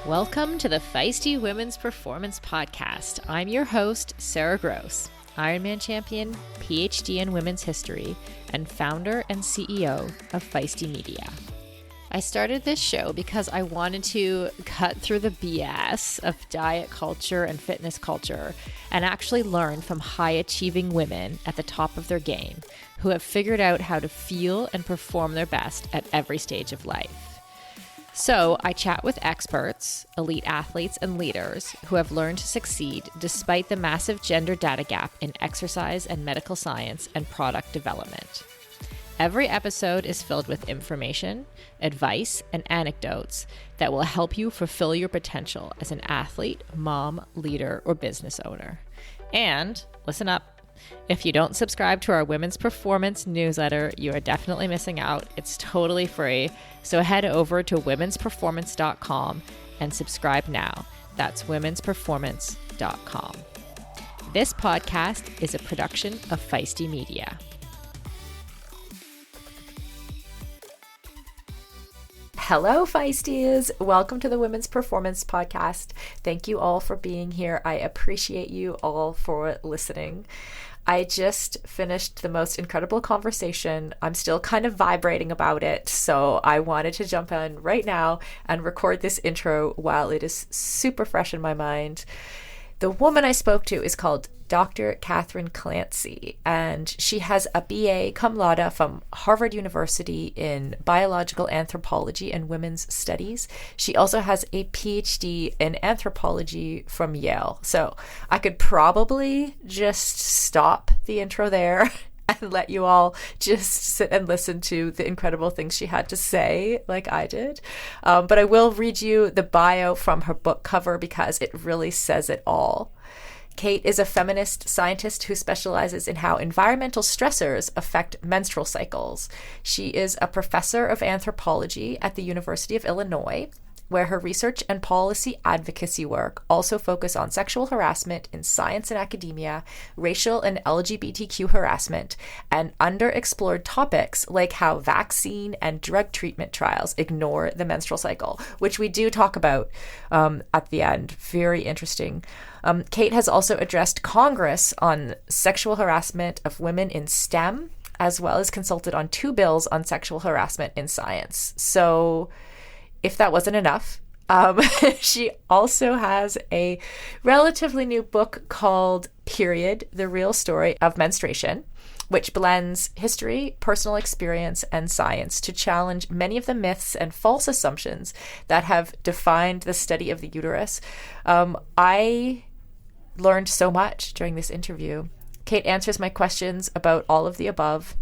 Welcome to the Feisty Women's Performance Podcast. I'm your host, Sarah Gross, Ironman champion, PhD in women's history, and founder and CEO of Feisty Media. I started this show because I wanted to cut through the BS of diet culture and fitness culture and actually learn from high-achieving women at the top of their game who have figured out how to feel and perform their best at every stage of life. So I chat with experts, elite athletes, and leaders who have learned to succeed despite the massive gender data gap in exercise and medical science and product development. Every episode is filled with information, advice, and anecdotes that will help you fulfill your potential as an athlete, mom, leader, or business owner. And listen up. If you don't subscribe to our Women's Performance newsletter, you are definitely missing out. It's totally free. So head over to womensperformance.com and subscribe now. That's womensperformance.com. This podcast is a production of Feisty Media. Hello, Feisties. Welcome to the Women's Performance Podcast. Thank you all for being here. I appreciate you all for listening. I just finished the most incredible conversation. I'm still kind of vibrating about it, so I wanted to jump in right now and record this intro while it is super fresh in my mind. The woman I spoke to is called Dr. Catherine Clancy, and she has a BA cum laude from Harvard University in biological anthropology and women's studies. She also has a PhD in anthropology from Yale. So I could probably just stop the intro there and let you all just sit and listen to the incredible things she had to say, like I did. But I will read you the bio from her book cover because it really says it all. Kate is a feminist scientist who specializes in how environmental stressors affect menstrual cycles. She is a professor of anthropology at the University of Illinois, where her research and policy advocacy work also focus on sexual harassment in science and academia, racial and LGBTQ harassment, and underexplored topics like how vaccine and drug treatment trials ignore the menstrual cycle, which we do talk about at the end. Very interesting. Kate has also addressed Congress on sexual harassment of women in STEM, as well as consulted on 2 bills on sexual harassment in science. So if that wasn't enough, she also has a relatively new book called Period, The Real Story of Menstruation, which blends history, personal experience, and science to challenge many of the myths and false assumptions that have defined the study of the uterus. I learned so much during this interview. Kate answers my questions about all of the above.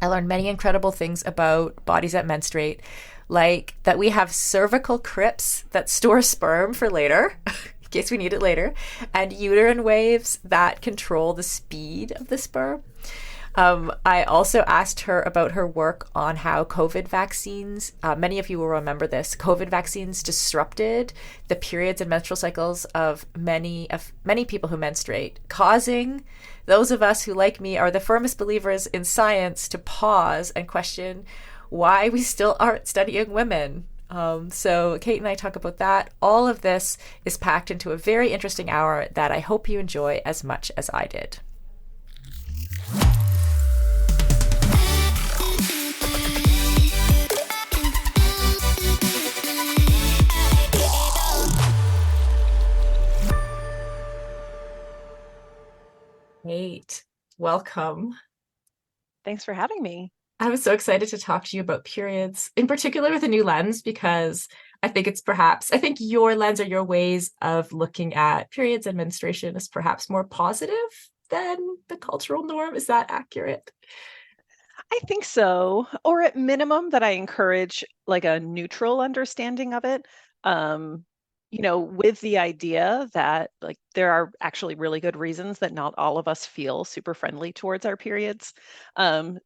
I learned many incredible things about bodies that menstruate, like that we have cervical crypts that store sperm for later, in case we need it later, and uterine waves that control the speed of the sperm. I also asked her about her work on how COVID vaccines, many of you will remember this, COVID vaccines disrupted the periods and menstrual cycles of many people who menstruate, causing those of us who, like me, are the firmest believers in science to pause and question why we still aren't studying women. So Kate and I talk about that. All of this is packed into a very interesting hour that I hope you enjoy as much as I did. Kate, welcome. Thanks for having me. I was so excited to talk to you about periods, in particular with a new lens, because I think your lens or your ways of looking at periods and menstruation is perhaps more positive than the cultural norm. Is that accurate? I think so, or at minimum that I encourage like a neutral understanding of it. With the idea that like there are actually really good reasons that not all of us feel super friendly towards our periods.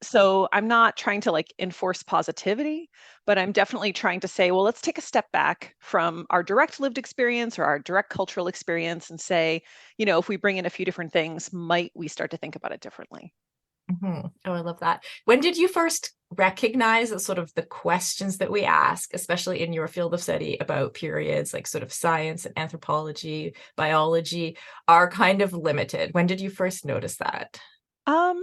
So I'm not trying to like enforce positivity, but I'm definitely trying to say, well, let's take a step back from our direct lived experience or our direct cultural experience and say, if we bring in a few different things, might we start to think about it differently? Mm-hmm. Oh, I love that. When did you first recognize that sort of the questions that we ask, especially in your field of study about periods, like sort of science and anthropology, biology, are kind of limited? When did you first notice that? Um,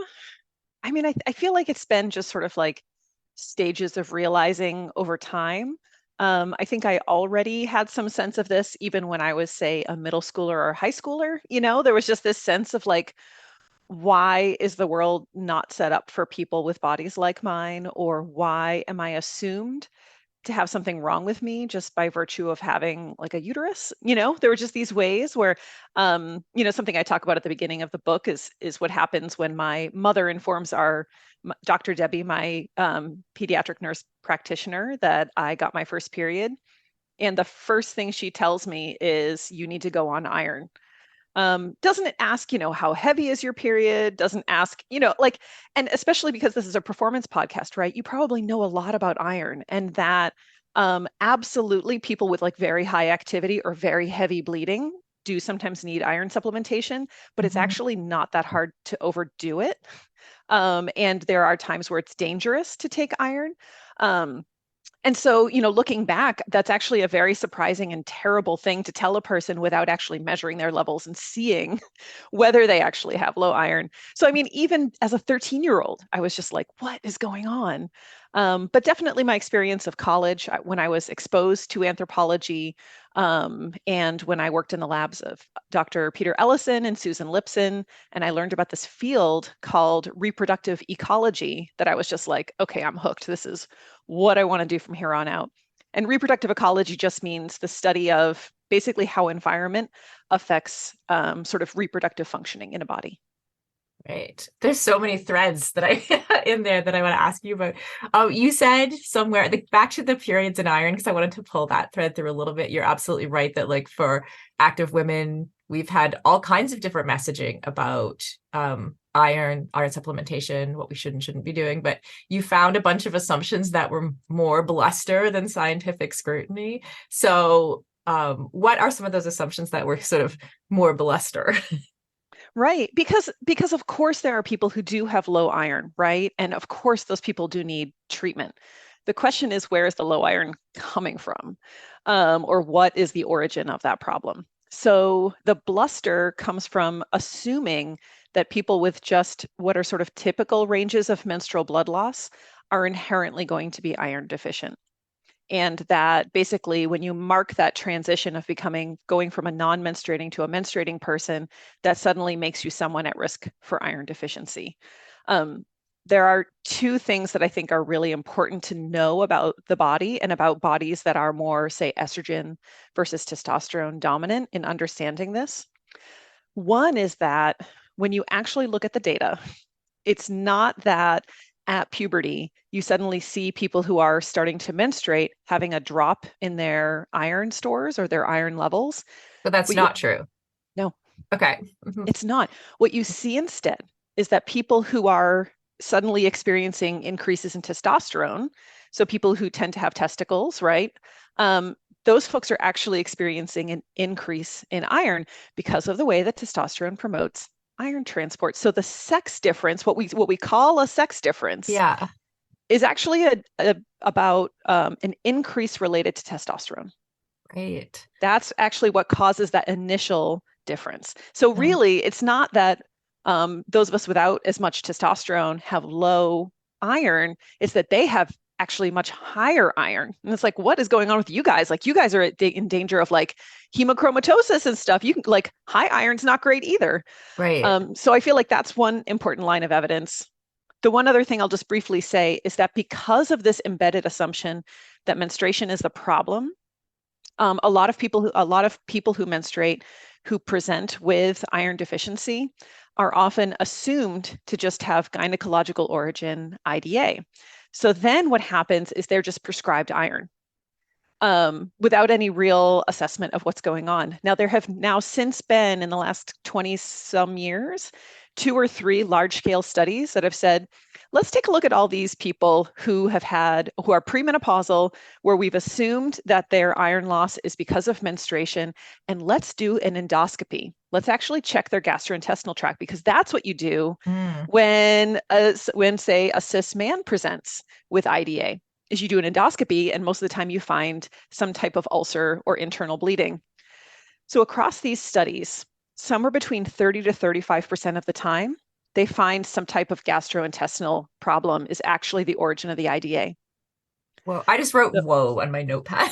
I mean, I feel like it's been just sort of like stages of realizing over time. I think I already had some sense of this even when I was, say, a middle schooler or high schooler. There was just this sense of like, why is the world not set up for people with bodies like mine? Or why am I assumed to have something wrong with me just by virtue of having like a uterus? There were just these ways where, something I talk about at the beginning of the book is what happens when my mother informs Dr. Debbie, my pediatric nurse practitioner, that I got my first period. And the first thing she tells me is, you need to go on iron. Doesn't it ask, how heavy is your period? Doesn't ask, like, and especially because this is a performance podcast, right? You probably know a lot about iron, and that absolutely people with like very high activity or very heavy bleeding do sometimes need iron supplementation, but it's Mhm. actually not that hard to overdo it. And there are times where it's dangerous to take iron. Um, and so, looking back, that's actually a very surprising and terrible thing to tell a person without actually measuring their levels and seeing whether they actually have low iron. So, I mean, even as a 13-year-old, I was just like, what is going on? But definitely my experience of college, when I was exposed to anthropology, and when I worked in the labs of Dr. Peter Ellison and Susan Lipson, and I learned about this field called reproductive ecology, that I was just like, okay, I'm hooked. This is what I want to do from here on out. And reproductive ecology just means the study of basically how environment affects sort of reproductive functioning in a body. Right. There's so many threads that I in there that I want to ask you about. Oh, you said somewhere, like back to the periods and iron, because I wanted to pull that thread through a little bit. You're absolutely right that like for active women, we've had all kinds of different messaging about iron supplementation, what we should and shouldn't be doing. But you found a bunch of assumptions that were more bluster than scientific scrutiny. So what are some of those assumptions that were sort of more bluster? Right, because of course there are people who do have low iron, right? And of course those people do need treatment. The question is, where is the low iron coming from? Or what is the origin of that problem? So the bluster comes from assuming that people with just what are sort of typical ranges of menstrual blood loss are inherently going to be iron deficient. And that basically, when you mark that transition of going from a non-menstruating to a menstruating person, that suddenly makes you someone at risk for iron deficiency. Um, there are two things that I think are really important to know about the body and about bodies that are more, say, estrogen versus testosterone dominant in understanding this. One is that when you actually look at the data, it's not that at puberty, you suddenly see people who are starting to menstruate having a drop in their iron stores or their iron levels. But that's What you, not true. no, Okay. Mhm. it's not. What you see instead is that people who are suddenly experiencing increases in testosterone, so people who tend to have testicles, right? Um, those folks are actually experiencing an increase in iron because of the way that testosterone promotes iron transport. So the sex difference, what we call a sex difference, Yeah. is actually about an increase related to testosterone. Right. That's actually what causes that initial difference. So No. really, it's not that those of us without as much testosterone have low iron, it's that they have actually much higher iron. And it's like, what is going on with you guys? Like, you guys are in danger of like hemochromatosis and stuff. You can like high iron's not great either. Right. So I feel like that's one important line of evidence. The one other thing I'll just briefly say is that because of this embedded assumption that menstruation is the problem, a lot of people who menstruate who present with iron deficiency are often assumed to just have gynecological origin IDA. So then what happens is they're just prescribed iron without any real assessment of what's going on. Now, there have now since been, in the last 20 some years, 2 or 3 large-scale studies that have said, let's take a look at all these people who are premenopausal, where we've assumed that their iron loss is because of menstruation, and let's do an endoscopy. Let's actually check their gastrointestinal tract, because that's what you do Mm. when, say, a cis man presents with IDA, is you do an endoscopy, and most of the time you find some type of ulcer or internal bleeding. So across these studies, somewhere between 30 to 35% of the time, they find some type of gastrointestinal problem is actually the origin of the IDA. Well, I just wrote So "whoa" on my notepad.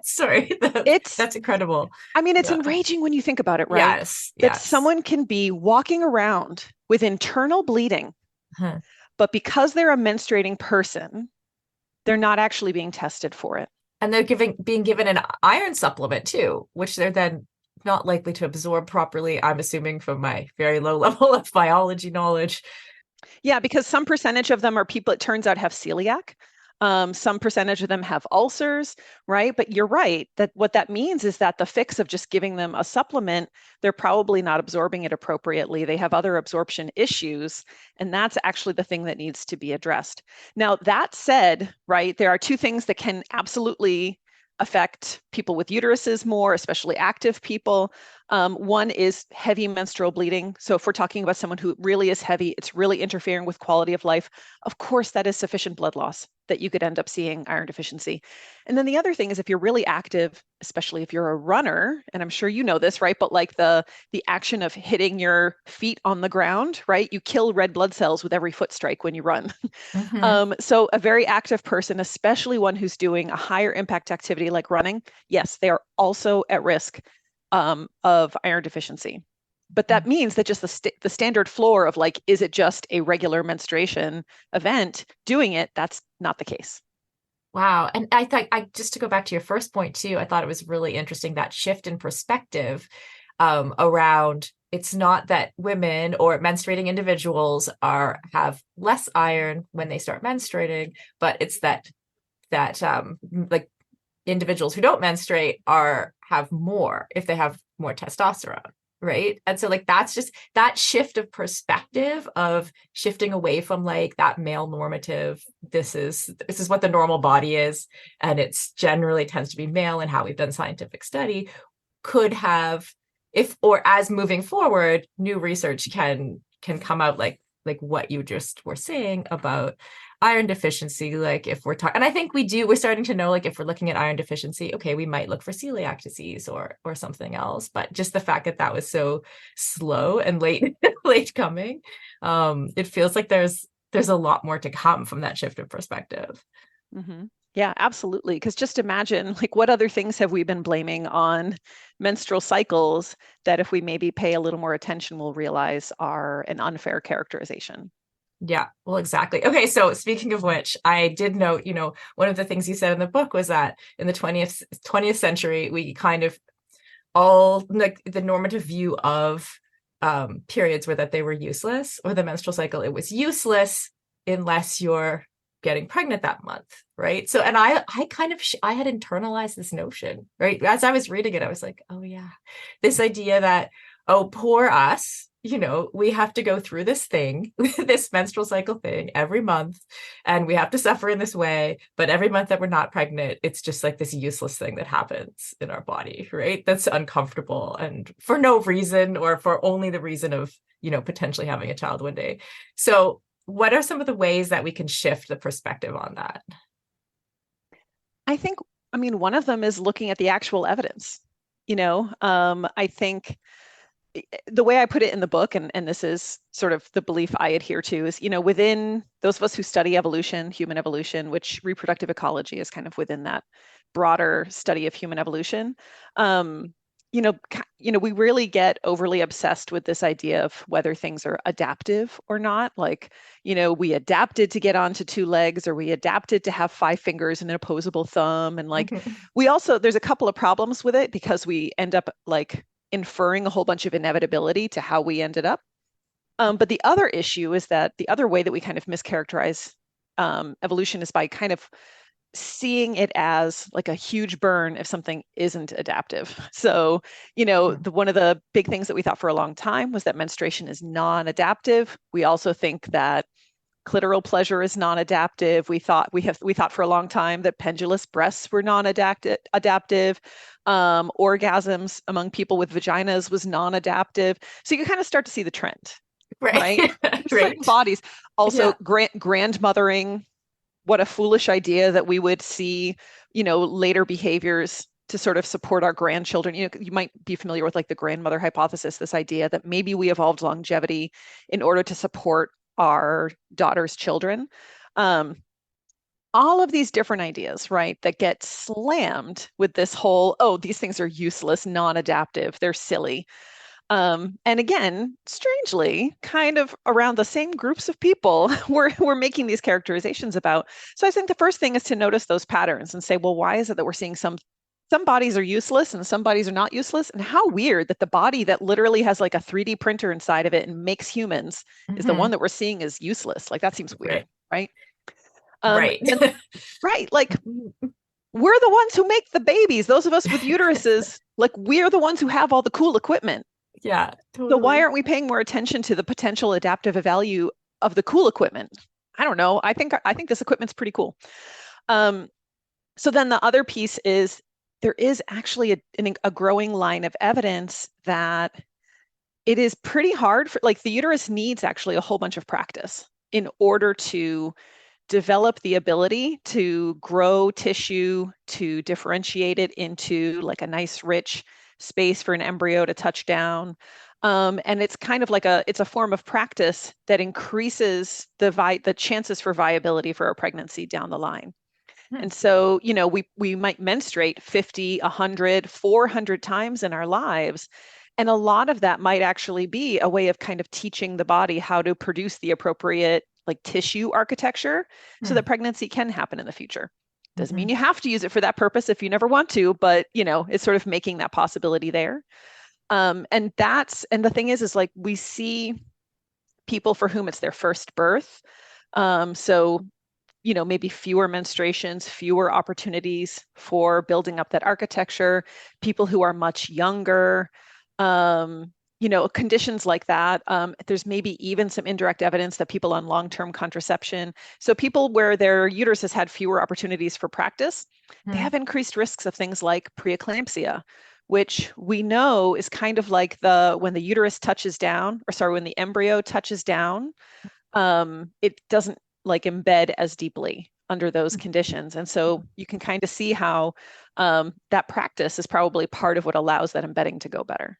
Sorry, it's, that's incredible. I mean, it's Yeah. enraging when you think about it, right? Yes, That yes. someone can be walking around with internal bleeding, Huh. but because they're a menstruating person, they're not actually being tested for it. And they're being given an iron supplement too, which they're then not likely to absorb properly, I'm assuming from my very low level of biology knowledge. Yeah, because some percentage of them are people, it turns out, have celiac. Some percentage of them have ulcers, right? But you're right that what that means is that the fix of just giving them a supplement, they're probably not absorbing it appropriately. They have other absorption issues, and that's actually the thing that needs to be addressed. Now, that said, right, there are 2 things that can absolutely affect people with uteruses more, especially active people. One is heavy menstrual bleeding. So if we're talking about someone who really is heavy, it's really interfering with quality of life. Of course, that is sufficient blood loss that you could end up seeing iron deficiency. And then the other thing is if you're really active, especially if you're a runner, and I'm sure you know this, right? But like the action of hitting your feet on the ground, right? You kill red blood cells with every foot strike when you run. Hmm. So a very active person, especially one who's doing a higher impact activity like running, yes, they are also at risk of iron deficiency. But that means that just the standard floor of like, is it just a regular menstruation event doing it? That's not the case. Wow. And I thought, I just to go back to your first point too, I thought it was really interesting that shift in perspective around it's not that women or menstruating individuals have less iron when they start menstruating, but it's that like individuals who don't menstruate have more if they have more testosterone, right? And so like that's just that shift of perspective of shifting away from like that male normative, this is what the normal body is, and it's generally tends to be male, and how we've done scientific study could have, if or as moving forward new research can come out like what you just were saying about iron deficiency. Like if we're talking, and I think we're starting to know, like if we're looking at iron deficiency, okay, we might look for celiac disease or something else. But just the fact that that was so slow and late late coming, it feels like there's a lot more to come from that shift of perspective. Mm-hmm. Yeah, absolutely. Because just imagine, like, what other things have we been blaming on menstrual cycles that if we maybe pay a little more attention, we'll realize are an unfair characterization? Yeah, well, exactly. Okay, so speaking of which, I did note, one of the things you said in the book was that in the 20th century, we kind of all like the normative view of periods were that they were useless, or the menstrual cycle, it was useless unless you're getting pregnant that month, right? So, and I kind of I had internalized this notion, right? As I was reading it, I was like, oh yeah, this idea that, oh, poor us, we have to go through this thing, this menstrual cycle thing every month, and we have to suffer in this way. But every month that we're not pregnant, it's just like this useless thing that happens in our body, right? That's uncomfortable and for no reason, or for only the reason of, potentially having a child one day. So, what are some of the ways that we can shift the perspective on that? I think, I mean, one of them is looking at the actual evidence. I think the way I put it in the book, and this is sort of the belief I adhere to, is, within those of us who study evolution, human evolution, which reproductive ecology is kind of within that broader study of human evolution. Um, we really get overly obsessed with this idea of whether things are adaptive or not. Like, we adapted to get onto 2 legs, or we adapted to have 5 fingers and an opposable thumb. And like, there's a couple of problems with it because we end up like inferring a whole bunch of inevitability to how we ended up. But the other issue is that the other way that we kind of mischaracterize evolution is by kind of seeing it as like a huge burn if something isn't adaptive. So, one of the big things that we thought for a long time was that menstruation is non-adaptive. We also think that clitoral pleasure is non-adaptive. We thought for a long time that pendulous breasts were non-adaptive. Orgasms among people with vaginas was non-adaptive. So you kind of start to see the trend, Right. right? There's certain Right. bodies. Also, Yeah. grandmothering. What a foolish idea that we would see, later behaviors to sort of support our grandchildren. You might be familiar with like the grandmother hypothesis, this idea that maybe we evolved longevity in order to support our daughter's children. Um, all of these different ideas, right, that get slammed with this whole, oh, these things are useless, non-adaptive, they're silly. And again, strangely, kind of around the same groups of people we're making these characterizations about. So I think the first thing is to notice those patterns and say, well, why is it that we're seeing some bodies are useless and some bodies are not useless? And how weird that the body that literally has like a 3D printer inside of it and makes humans is the one Hmm. that we're seeing as useless. Like that seems weird, Right. right? Right. Then right, like we're the ones who make the babies. Those of us with uteruses, like we're the ones who have all the cool equipment. Yeah, So why totally. aren't we paying more attention to the potential adaptive value of the cool equipment? I don't know. I think this equipment's pretty cool. Um, so then the other piece is there is actually a growing line of evidence that it is pretty hard for like the uterus needs actually a whole bunch of practice in order to develop the ability to grow tissue, to differentiate it into like a nice, rich space for an embryo to touch down. And it's kind of like it's a form of practice that increases the chances for viability for a pregnancy down the line. Hmm. And so, we might menstruate 50, 100, 400 times in our lives. And a lot of that might actually be a way of kind of teaching the body how to produce the appropriate like tissue architecture so Hmm. that pregnancy can happen in the future. Doesn't mean Hmm. you have to use it for that purpose if you never want to, but it's sort of making that possibility there. And the thing is like we see people for whom it's their first birth. So maybe fewer menstruations, fewer opportunities for building up that architecture, people who are much younger, conditions like that. There's maybe even some indirect evidence that people on long-term contraception, so people where their uterus has had fewer opportunities for practice, they Hmm. have increased risks of things like preeclampsia, which we know is kind of like when the uterus touches down, or sorry, when the embryo touches down, it doesn't like embed as deeply under those conditions. And so you can kind of see how that practice is probably part of what allows that embedding to go better.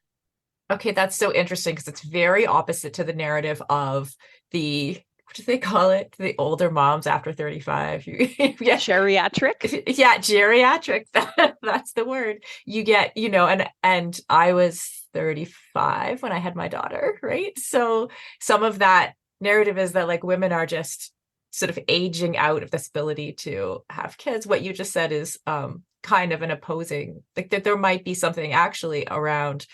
Okay, that's so interesting because it's very opposite to the narrative of what do they call it? The older moms after 35. Yeah, Geriatric? yeah, geriatric. That's the word. You get, and I was 35 when I had my daughter, right? So some of that narrative is that like women are just sort of aging out of this ability to have kids. What you just said is kind of an opposing, like that there might be something actually around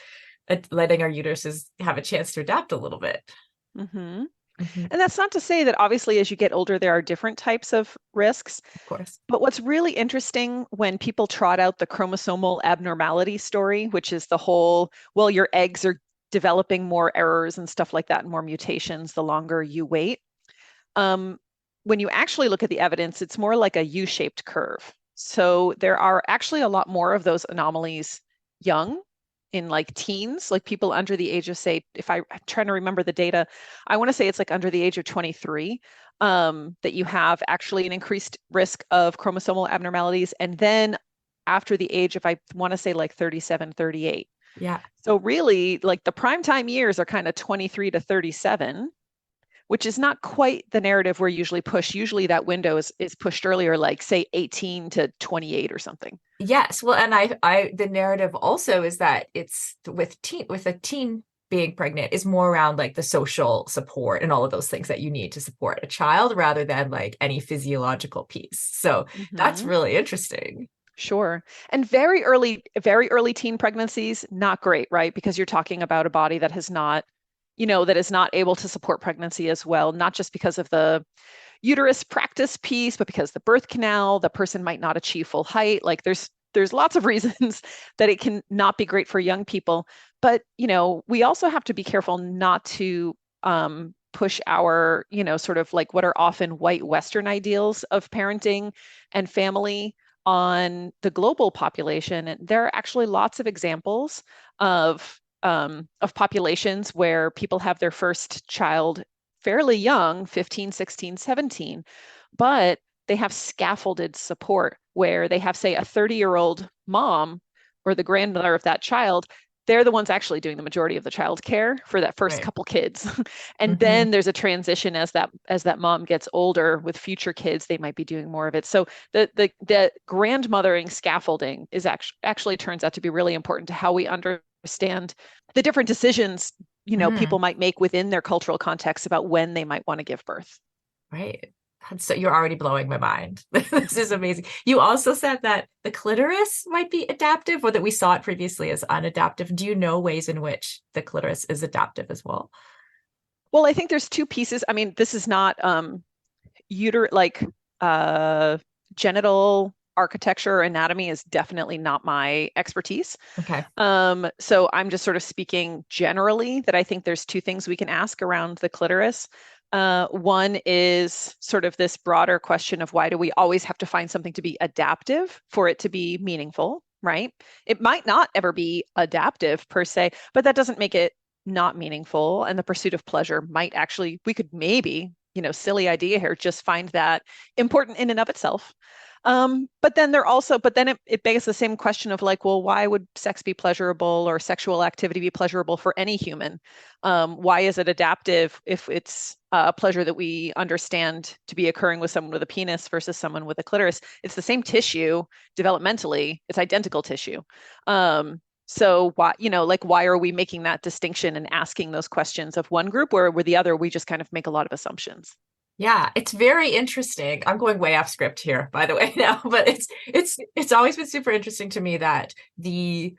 letting our uteruses have a chance to adapt a little bit. Mm-hmm. Mhm. And that's not to say that obviously as you get older, there are different types of risks. Of course. But what's really interesting when people trot out the chromosomal abnormality story, which is the whole, well, your eggs are developing more errors and stuff like that, and more mutations the longer you wait. Um, when you actually look at the evidence, it's more like a U-shaped curve. So there are actually a lot more of those anomalies young, in like teens, like people under the age of, say, I'm trying to remember the data, I want to say it's like under the age of 23, that you have actually an increased risk of chromosomal abnormalities. And then after the age of, I want to say like 37, 38. Yeah. So really, like the prime time years are kind of 23 to 37, which is not quite the narrative we're usually pushed. Usually that window is pushed earlier, like say 18 to 28 or something. Yes. Well, and the narrative also is that it's with a teen being pregnant is more around like the social support and all of those things that you need to support a child rather than like any physiological piece. So that's Mm-hmm. really interesting. Sure. And very early teen pregnancies, not great, right? Because you're talking about a body that has not, that is not able to support pregnancy as well, not just because of the uterus practice piece, but because the birth canal, the person might not achieve full height. Like there's lots of reasons that it can not be great for young people. But, we also have to be careful not to push our, sort of like what are often white Western ideals of parenting and family on the global population. And there are actually lots of examples of populations where people have their first child fairly young, 15, 16, 17, but they have scaffolded support where they have, say, a 30-year-old mom or the grandmother of that child. They're the ones actually doing the majority of the child care for that first couple kids. And then there's a transition as that mom gets older with future kids, they might be doing more of it. So the grandmothering scaffolding is actually turns out to be really important to how we understand the different decisions, people might make within their cultural context about when they might want to give birth. Right. So you're already blowing my mind. This is amazing. You also said that the clitoris might be adaptive, or that we saw it previously as unadaptive. Do you know ways in which the clitoris is adaptive as well? Well, I think there's two pieces. I mean, this is not genital architecture or anatomy is definitely not my expertise. Okay. So I'm just sort of speaking generally that I think there's two things we can ask around the clitoris. One is sort of this broader question of why do we always have to find something to be adaptive for it to be meaningful, right? It might not ever be adaptive per se, but that doesn't make it not meaningful. And the pursuit of pleasure might actually, we could maybe, silly idea here, just find that important in and of itself. But then it begs the same question of like, well, why would sex be pleasurable or sexual activity be pleasurable for any human? Why is it adaptive if it's a pleasure that we understand to be occurring with someone with a penis versus someone with a clitoris? It's the same tissue developmentally, it's identical tissue. So why are we making that distinction and asking those questions of one group, where with the other, we just kind of make a lot of assumptions? Yeah, it's very interesting. I'm going way off script here, by the way, now, but it's always been super interesting to me that the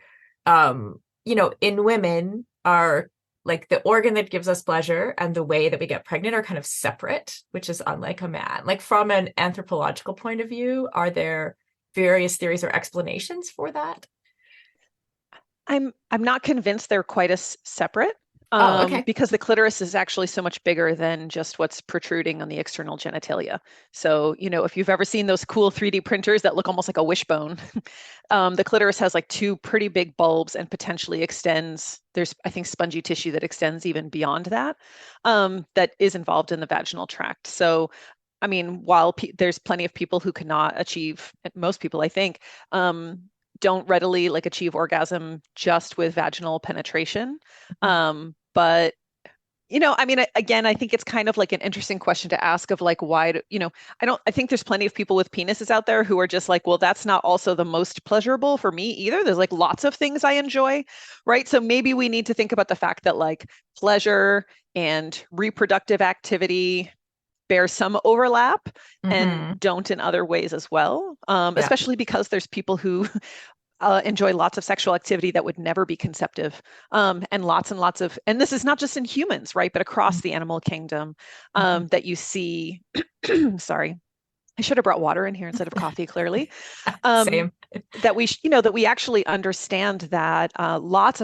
in women are like the organ that gives us pleasure and the way that we get pregnant are kind of separate, which is unlike a man. Like from an anthropological point of view, are there various theories or explanations for that? I'm not convinced they're quite as separate. Okay. Because the clitoris is actually so much bigger than just what's protruding on the external genitalia. So, if you've ever seen those cool 3D printers that look almost like a wishbone, the clitoris has like two pretty big bulbs and potentially extends. There's, I think, spongy tissue that extends even beyond that, that is involved in the vaginal tract. So, I mean, while there's plenty of people who cannot achieve, most people, I think, don't readily like achieve orgasm just with vaginal penetration. But, I mean, again, I think it's kind of like an interesting question to ask of like, why, I think there's plenty of people with penises out there who are just like, well, that's not also the most pleasurable for me either. There's like lots of things I enjoy, right? So maybe we need to think about the fact that like pleasure and reproductive activity bear some overlap and don't in other ways as well, especially because there's people who enjoy lots of sexual activity that would never be conceptive, and lots of, and this is not just in humans, right, but across the animal kingdom, that you see, sorry, I should have brought water in here instead of coffee, clearly. Same. That we actually understand that lots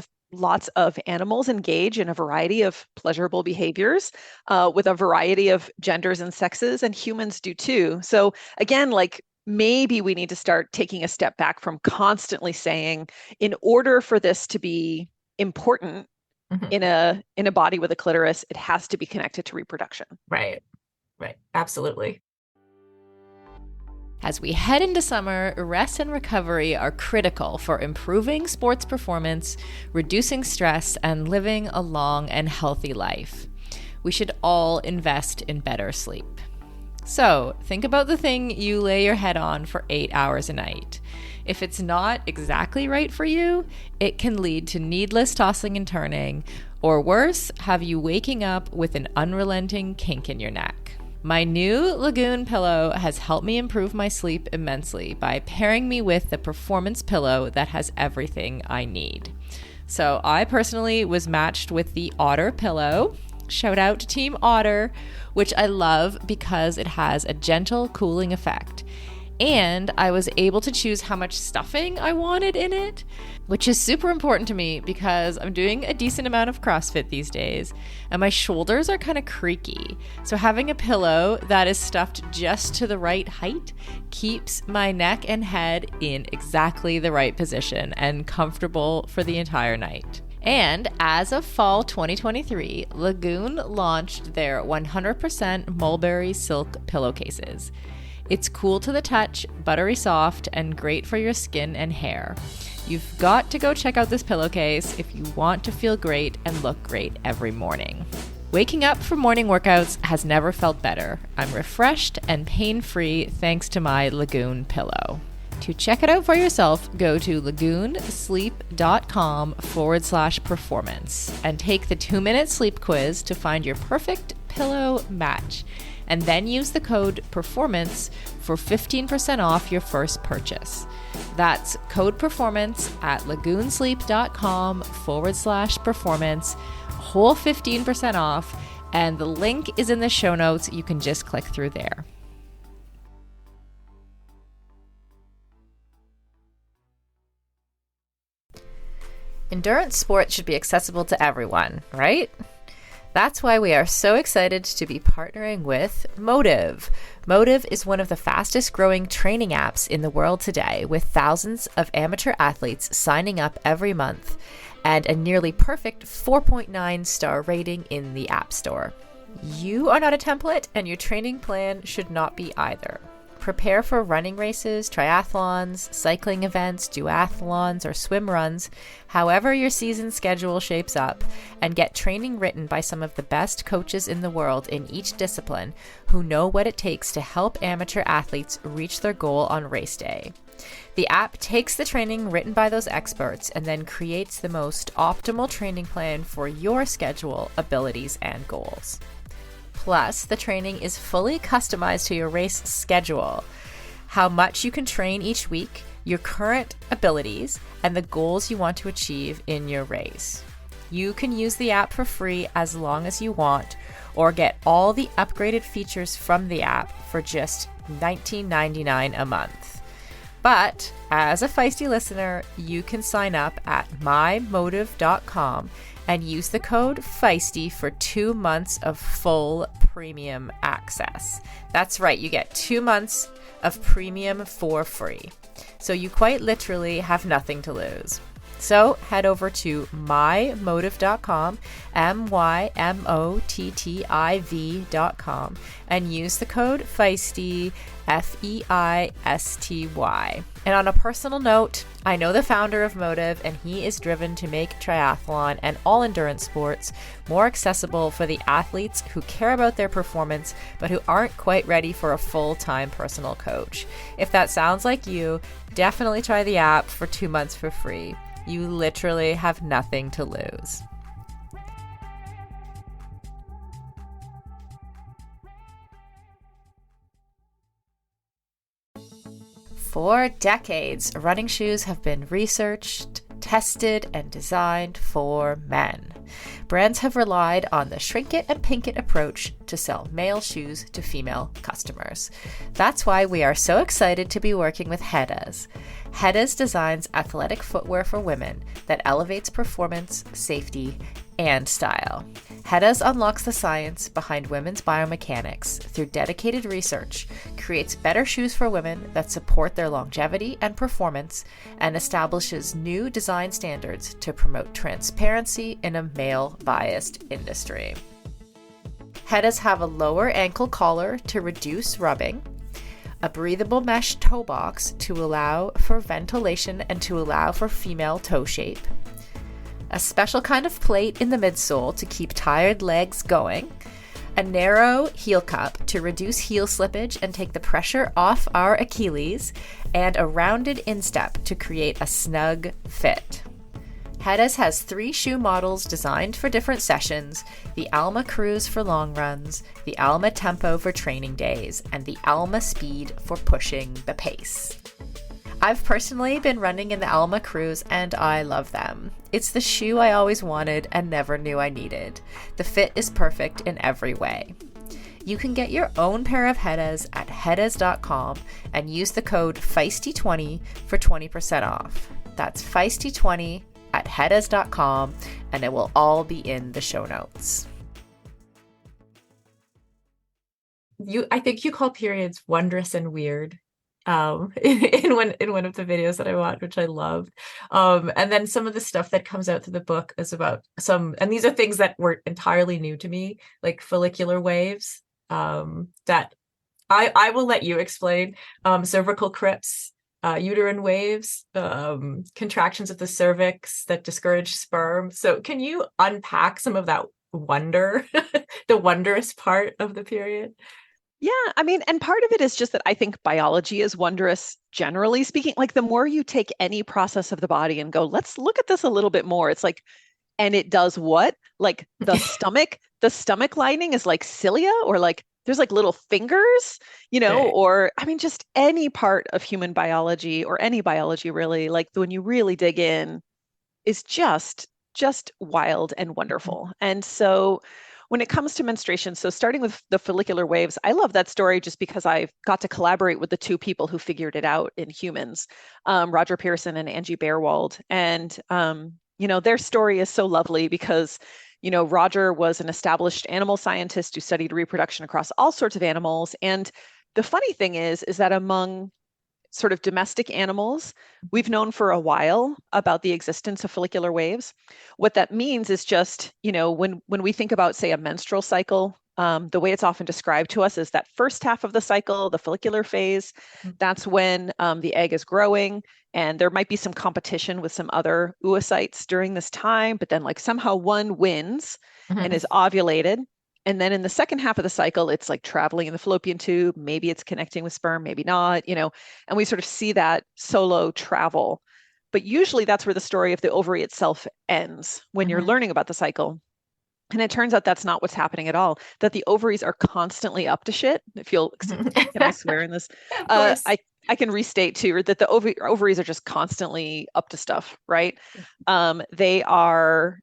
of animals engage in a variety of pleasurable behaviors with a variety of genders and sexes, and humans do too. So again, like maybe we need to start taking a step back from constantly saying, in order for this to be important in a body with a clitoris, it has to be connected to reproduction. Right. Absolutely. As we head into summer, rest and recovery are critical for improving sports performance, reducing stress, and living a long and healthy life. We should all invest in better sleep. So, think about the thing you lay your head on for 8 hours a night. If it's not exactly right for you, it can lead to needless tossing and turning, or worse, have you waking up with an unrelenting kink in your neck. My new Lagoon pillow has helped me improve my sleep immensely by pairing me with the performance pillow that has everything I need. So I personally was matched with the Otter pillow. Shout out to Team Otter, which I love because it has a gentle cooling effect. And I was able to choose how much stuffing I wanted in it, which is super important to me because I'm doing a decent amount of CrossFit these days and my shoulders are kind of creaky. So having a pillow that is stuffed just to the right height keeps my neck and head in exactly the right position and comfortable for the entire night. And as of fall 2023, Lagoon launched their 100% mulberry silk pillowcases. It's cool to the touch, buttery soft, and great for your skin and hair. You've got to go check out this pillowcase if you want to feel great and look great every morning. Waking up for morning workouts has never felt better. I'm refreshed and pain-free thanks to my Lagoon pillow. To check it out for yourself, go to lagoonsleep.com/performance and take the 2-minute sleep quiz to find your perfect pillow match. And then use the code PERFORMANCE for 15% off your first purchase. That's code PERFORMANCE at lagoonsleep.com/performance, whole 15% off, and the link is in the show notes. You can just click through there. Endurance sports should be accessible to everyone, right? That's why we are so excited to be partnering with Motive. Motive is one of the fastest growing training apps in the world today, with thousands of amateur athletes signing up every month and a nearly perfect 4.9 star rating in the App Store. You are not a template, and your training plan should not be either. Prepare for running races, triathlons, cycling events, duathlons, or swim runs, however your season schedule shapes up, and get training written by some of the best coaches in the world in each discipline who know what it takes to help amateur athletes reach their goal on race day. The app takes the training written by those experts and then creates the most optimal training plan for your schedule, abilities, and goals. Plus, the training is fully customized to your race schedule, how much you can train each week, your current abilities, and the goals you want to achieve in your race. You can use the app for free as long as you want, or get all the upgraded features from the app for just $19.99 a month. But as a Feisty listener, you can sign up at mymotive.com and use the code FEISTY for 2 months of full premium access. That's right, you get 2 months of premium for free. So you quite literally have nothing to lose. So head over to mymotive.com, mymotiv.com, and use the code FEISTY, FEISTY. And on a personal note, I know the founder of Motive, and he is driven to make triathlon and all endurance sports more accessible for the athletes who care about their performance but who aren't quite ready for a full-time personal coach. If that sounds like you, definitely try the app for 2 months for free. You literally have nothing to lose. For decades, running shoes have been researched, tested, and designed for men. Brands have relied on the shrink it and pink it approach to sell male shoes to female customers. That's why we are so excited to be working with Hedas. Hedas designs athletic footwear for women that elevates performance, safety, and style. Hedas unlocks the science behind women's biomechanics through dedicated research, creates better shoes for women that support their longevity and performance, and establishes new design standards to promote transparency in a male-biased industry. Hedas have a lower ankle collar to reduce rubbing, a breathable mesh toe box to allow for ventilation and to allow for female toe shape, a special kind of plate in the midsole to keep tired legs going, a narrow heel cup to reduce heel slippage and take the pressure off our Achilles, and a rounded instep to create a snug fit. Hedas has 3 shoe models designed for different sessions: the Alma Cruise for long runs, the Alma Tempo for training days, and the Alma Speed for pushing the pace. I've personally been running in the Alma Cruz and I love them. It's the shoe I always wanted and never knew I needed. The fit is perfect in every way. You can get your own pair of Hedas at hedas.com and use the code feisty20 for 20% off. That's feisty20 at hedas.com, and it will all be in the show notes. I think you call periods wondrous and weird in one of the videos that I watched, which I loved. And then some of the stuff that comes out through the book is about and these are things that were entirely new to me, like follicular waves, that I will let you explain, cervical crypts, uterine waves, contractions of the cervix that discourage sperm. So can you unpack some of that wonder, the wondrous part of the period? Yeah, I mean, and part of it is just that I think biology is wondrous, generally speaking. Like the more you take any process of the body and go, let's look at this a little bit more. It's like, and it does what? Like the stomach lining is like cilia, or like there's like little fingers, or I mean, just any part of human biology or any biology really, like when you really dig in, is just wild and wonderful. And so when it comes to menstruation, so starting with the follicular waves, I love that story just because I've got to collaborate with the two people who figured it out in humans, Roger Pearson and Angie Baerwald. And, their story is so lovely because, Roger was an established animal scientist who studied reproduction across all sorts of animals. And the funny thing is that among sort of domestic animals, we've known for a while about the existence of follicular waves. What that means is just, when we think about, say, a menstrual cycle, the way it's often described to us is that first half of the cycle, the follicular phase, that's when the egg is growing, and there might be some competition with some other oocytes during this time, but then like somehow one wins and is ovulated. And then in the second half of the cycle, it's like traveling in the fallopian tube. Maybe it's connecting with sperm, maybe not, and we sort of see that solo travel. But usually that's where the story of the ovary itself ends when you're learning about the cycle. And it turns out that's not what's happening at all, that the ovaries are constantly up to shit. Can I swear in this? I can restate too, that the ovaries are just constantly up to stuff, right? They are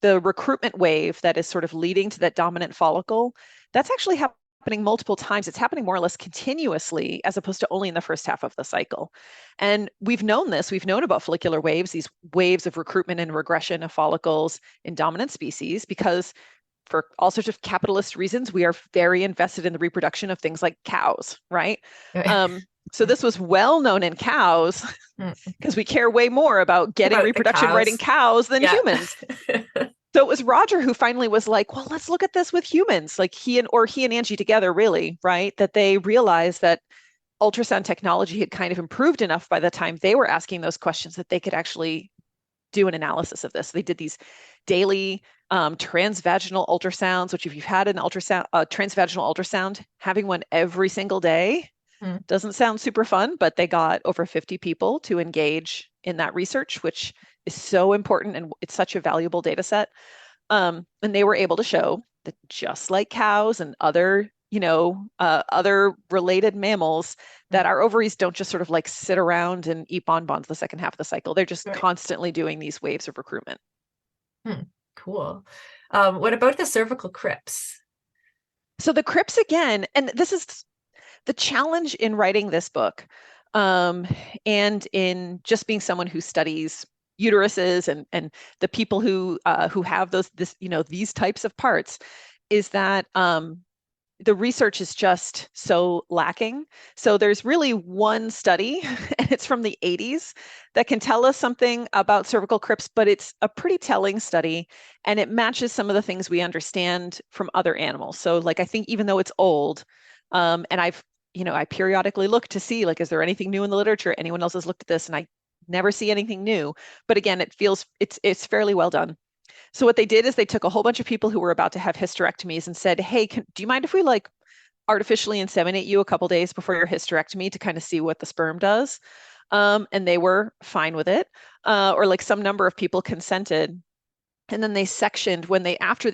the recruitment wave that is sort of leading to that dominant follicle. That's actually happening multiple times. It's happening more or less continuously, as opposed to only in the first half of the cycle. And we've known about follicular waves, these waves of recruitment and regression of follicles in dominant species, because for all sorts of capitalist reasons, we are very invested in the reproduction of things like cows, right? So this was well known in cows because we care way more about getting reproduction right in cows than humans. So it was Roger who finally was like, well, let's look at this with humans. Like he and Angie together, really, right? That they realized that ultrasound technology had kind of improved enough by the time they were asking those questions that they could actually do an analysis of this. They did these daily transvaginal ultrasounds, which if you've had an transvaginal ultrasound, having one every single day doesn't sound super fun, but they got over 50 people to engage in that research, which is so important, and it's such a valuable data set. And they were able to show that just like cows and other related mammals, that our ovaries don't just sort of like sit around and eat bonbons the second half of the cycle. They're just constantly doing these waves of recruitment. Cool. What about the cervical crypts? So the crypts again, and this is the challenge in writing this book, and in just being someone who studies uteruses and the people who have these types of parts, is that the research is just so lacking. So there's really one study, and it's from the 80s, that can tell us something about cervical crypts, but it's a pretty telling study, and it matches some of the things we understand from other animals. So like, I think even though it's old, and I periodically look to see, like, is there anything new in the literature? Anyone else has looked at this? And I never see anything new. But again, it's fairly well done. So what they did is they took a whole bunch of people who were about to have hysterectomies and said, hey, do you mind if we like artificially inseminate you a couple days before your hysterectomy to kind of see what the sperm does? And they were fine with it, or like some number of people consented. And then they sectioned after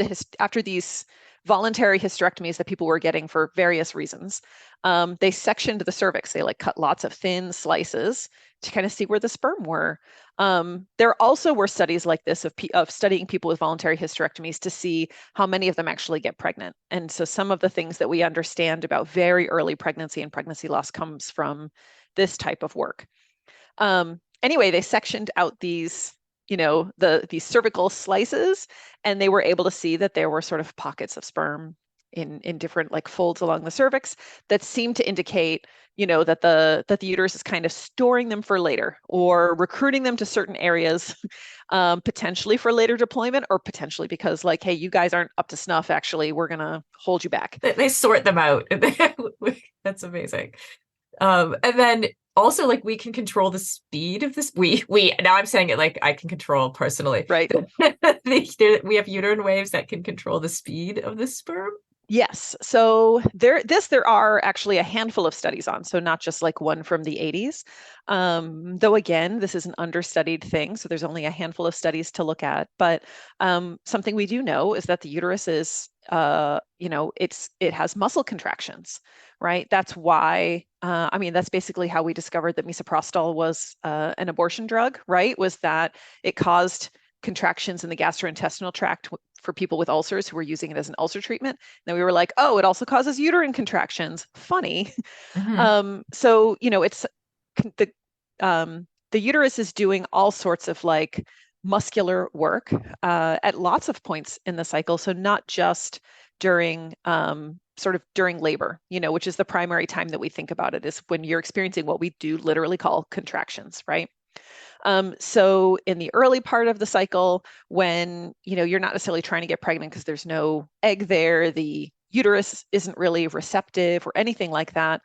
these voluntary hysterectomies that people were getting for various reasons. They sectioned the cervix. They like cut lots of thin slices to kind of see where the sperm were. There also were studies like this of studying people with voluntary hysterectomies to see how many of them actually get pregnant. And so some of the things that we understand about very early pregnancy and pregnancy loss comes from this type of work. Anyway, they sectioned out these, these cervical slices, and they were able to see that there were sort of pockets of sperm in different like folds along the cervix that seemed to indicate, that the uterus is kind of storing them for later or recruiting them to certain areas, potentially for later deployment, or potentially because like, hey, you guys aren't up to snuff. Actually, we're gonna hold you back. They sort them out. That's amazing. And then also, like, we can control the speed of this. We now I'm saying it like I can control personally. Right. We have uterine waves that can control the speed of the sperm. Yes. So there are actually a handful of studies on, so not just like one from the 80s. Though again, this is an understudied thing, so there's only a handful of studies to look at. But something we do know is that the uterus is, it has muscle contractions, right? That's why, that's basically how we discovered that misoprostol was an abortion drug, right? Was that it caused contractions in the gastrointestinal tract for people with ulcers who were using it as an ulcer treatment. And then we were like, oh, it also causes uterine contractions. Funny. Mm-hmm. So, it's the uterus is doing all sorts of like muscular work at lots of points in the cycle. So not just during sort of during labor, which is the primary time that we think about it, is when you're experiencing what we do literally call contractions, right? So in the early part of the cycle, when you're not necessarily trying to get pregnant because there's no egg there, the uterus isn't really receptive or anything like that,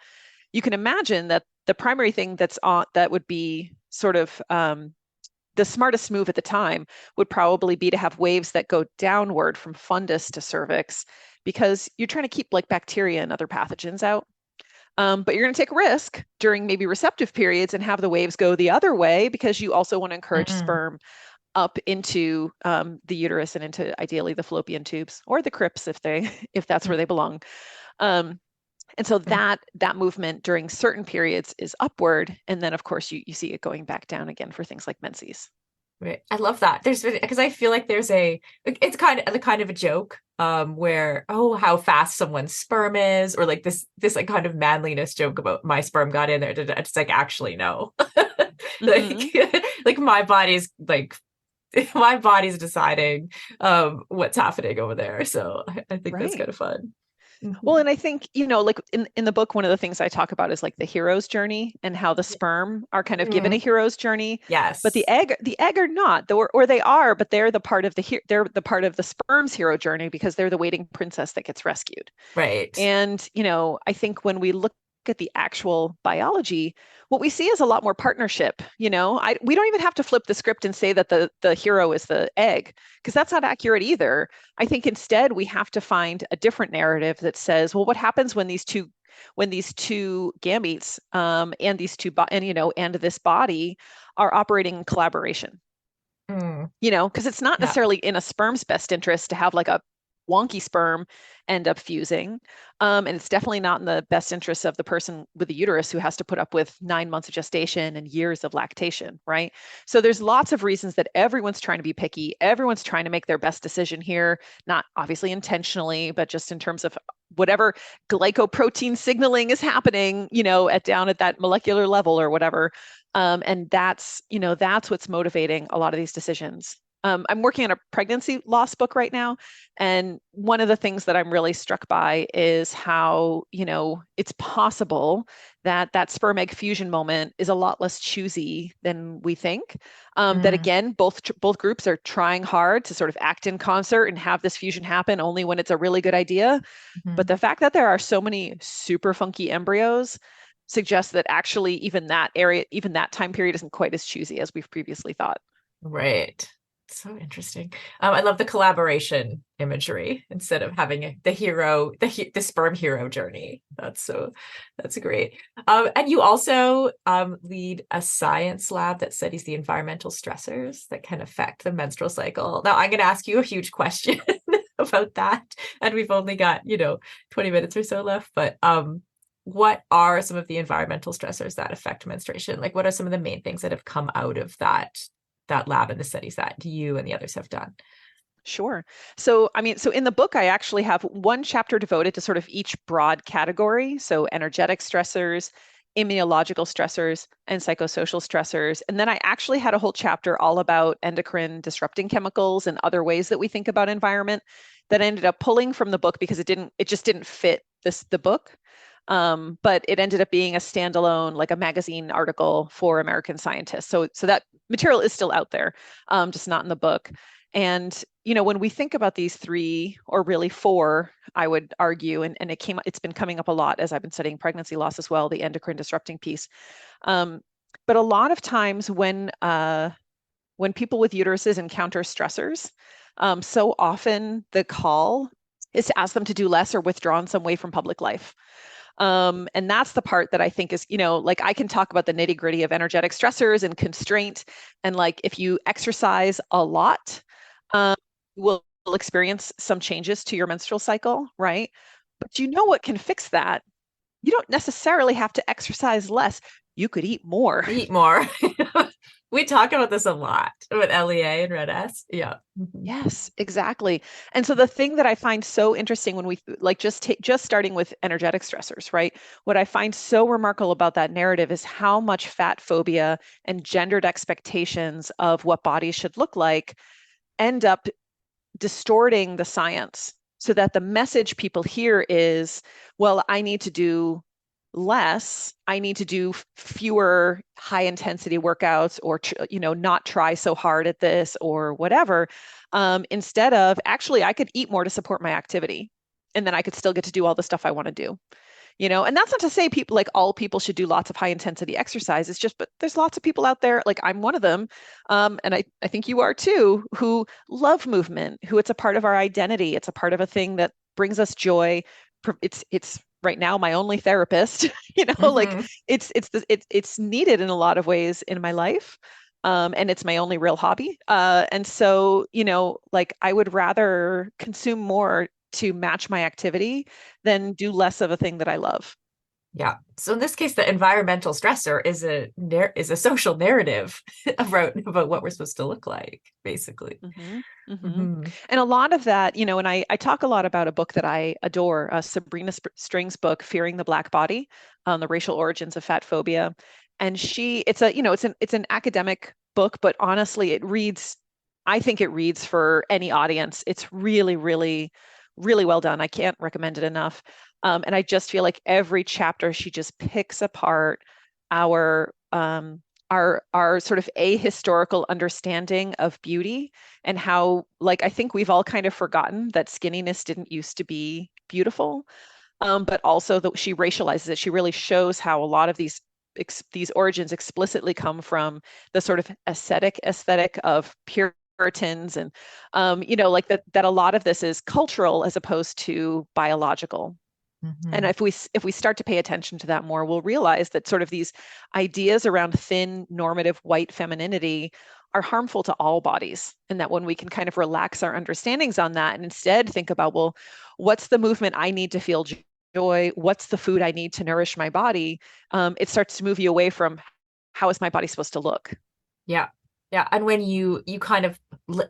you can imagine that the primary thing that would be sort of the smartest move at the time would probably be to have waves that go downward from fundus to cervix, because you're trying to keep like bacteria and other pathogens out. But you're going to take a risk during maybe receptive periods and have the waves go the other way, because you also want to encourage sperm up into the uterus and into ideally the fallopian tubes or the crypts if that's where they belong. And so that movement during certain periods is upward, and then of course you see it going back down again for things like menses. Right. I love that. Because I feel like it's kind of a joke, where, oh, how fast someone's sperm is, or like this like kind of manliness joke about my sperm got in there. It's like, actually, no. Like my body's deciding what's happening over there. So I think that's kind of fun. Well, and I think, like in the book, one of the things I talk about is like the hero's journey and how the sperm are kind of given a hero's journey. Yes. But the egg are not, or they are, but they're the part of the sperm's hero journey, because they're the waiting princess that gets rescued. Right. And, I think when we look at the actual biology, what we see is a lot more partnership. We don't even have to flip the script and say that the hero is the egg, because that's not accurate either. I think instead we have to find a different narrative that says, well, what happens when these two gametes and this body are operating in collaboration? Because it's not necessarily in a sperm's best interest to have like a wonky sperm end up fusing. And it's definitely not in the best interest of the person with a uterus who has to put up with 9 months of gestation and years of lactation, right? So there's lots of reasons that everyone's trying to be picky. Everyone's trying to make their best decision here, not obviously intentionally, but just in terms of whatever glycoprotein signaling is happening, down at that molecular level or whatever. And that's what's motivating a lot of these decisions. I'm working on a pregnancy loss book right now. And one of the things that I'm really struck by is how, it's possible that sperm egg fusion moment is a lot less choosy than we think. That again, both groups are trying hard to sort of act in concert and have this fusion happen only when it's a really good idea. But the fact that there are so many super funky embryos suggests that actually even that time period isn't quite as choosy as we've previously thought. Right. So interesting. I love the collaboration imagery instead of having the sperm hero journey. That's great. And you also lead a science lab that studies the environmental stressors that can affect the menstrual cycle. Now I'm going to ask you a huge question about that. And we've only got, 20 minutes or so left. But what are some of the environmental stressors that affect menstruation? Like, what are some of the main things that have come out of that lab and the studies that you and the others have done? Sure. So in the book, I actually have one chapter devoted to sort of each broad category. So energetic stressors, immunological stressors, and psychosocial stressors. And then I actually had a whole chapter all about endocrine disrupting chemicals and other ways that we think about environment that I ended up pulling from the book because it just didn't fit the book. But it ended up being a standalone, like a magazine article for American scientists. So that material is still out there, just not in the book. And, when we think about these three, or really four, I would argue, and it's been coming up a lot as I've been studying pregnancy loss as well, the endocrine disrupting piece. But a lot of times when people with uteruses encounter stressors, so often the call is to ask them to do less or withdraw in some way from public life. And that's the part that I think is, like I can talk about the nitty gritty of energetic stressors and constraint. And like, if you exercise a lot, will experience some changes to your menstrual cycle, right? But what can fix that? You don't necessarily have to exercise less. You could eat more. Eat more. We talk about this a lot with LEA and Red S. Yeah. Yes, exactly. And so the thing that I find so interesting when we like just starting with energetic stressors, right? What I find so remarkable about that narrative is how much fat phobia and gendered expectations of what bodies should look like end up distorting the science, so that the message people hear is, well, I need to do less. I need to do fewer high intensity workouts, or, not try so hard at this or whatever. Instead of, actually, I could eat more to support my activity, and then I could still get to do all the stuff I want to do. And that's not to say people, like, all people should do lots of high intensity exercise. It's just, but there's lots of people out there, like I'm one of them, and I think you are too, who love movement, who it's a part of our identity. It's a part of a thing that brings us joy. It's right now my only therapist, like it's needed in a lot of ways in my life. And it's my only real hobby. And so, like I would rather consume more to match my activity than do less of a thing that I love. Yeah. So in this case, the environmental stressor is a social narrative about what we're supposed to look like, basically. And a lot of that, and I talk a lot about a book that I adore, Sabrina String's book, Fearing the Black Body, the racial origins of fat phobia. And it's an academic book, but honestly, I think it reads for any audience. It's really, really, really well done. I can't recommend it enough. And I just feel like every chapter she just picks apart our sort of ahistorical understanding of beauty, and how, like, I think we've all kind of forgotten that skinniness didn't used to be beautiful. But also that she racializes it. She really shows how a lot of these origins explicitly come from the sort of ascetic aesthetic of Puritans, and like that a lot of this is cultural as opposed to biological. And if we start to pay attention to that more, we'll realize that sort of these ideas around thin, normative white femininity are harmful to all bodies. And that when we can kind of relax our understandings on that and instead think about, well, what's the movement I need to feel joy? What's the food I need to nourish my body? It starts to move you away from, how is my body supposed to look? Yeah. Yeah. And when you kind of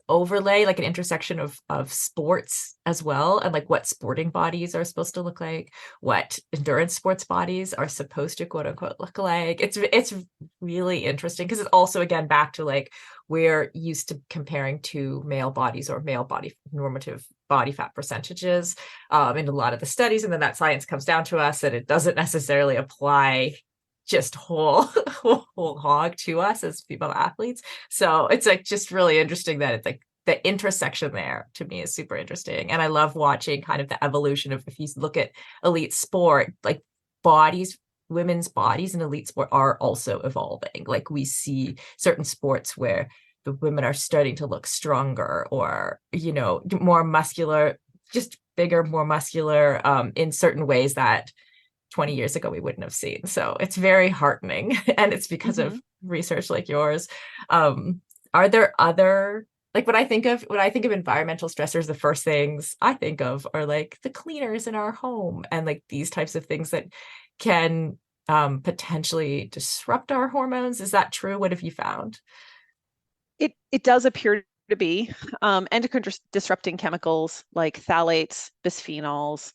overlay like an intersection of sports as well, and like what sporting bodies are supposed to look like, what endurance sports bodies are supposed to quote unquote look like, it's really interesting, because it's also, again, back to like, we're used to comparing to male bodies or male body normative body fat percentages in a lot of the studies. And then that science comes down to us, and it doesn't necessarily apply just whole hog to us as female athletes. So it's like just really interesting that it's like the intersection there, to me, is super interesting. And I love watching kind of the evolution of, if you look at elite sport, like women's bodies in elite sport are also evolving. Like we see certain sports where the women are starting to look stronger, or, more muscular, just bigger, more muscular in certain ways that 20 years ago we wouldn't have seen. So it's very heartening, and it's because of research like yours. Are there other like when I think of environmental stressors, the first things I think of are like the cleaners in our home and like these types of things that can potentially disrupt our hormones. Is that true? What have you found? It does appear to be endocrine disrupting chemicals like phthalates, bisphenols,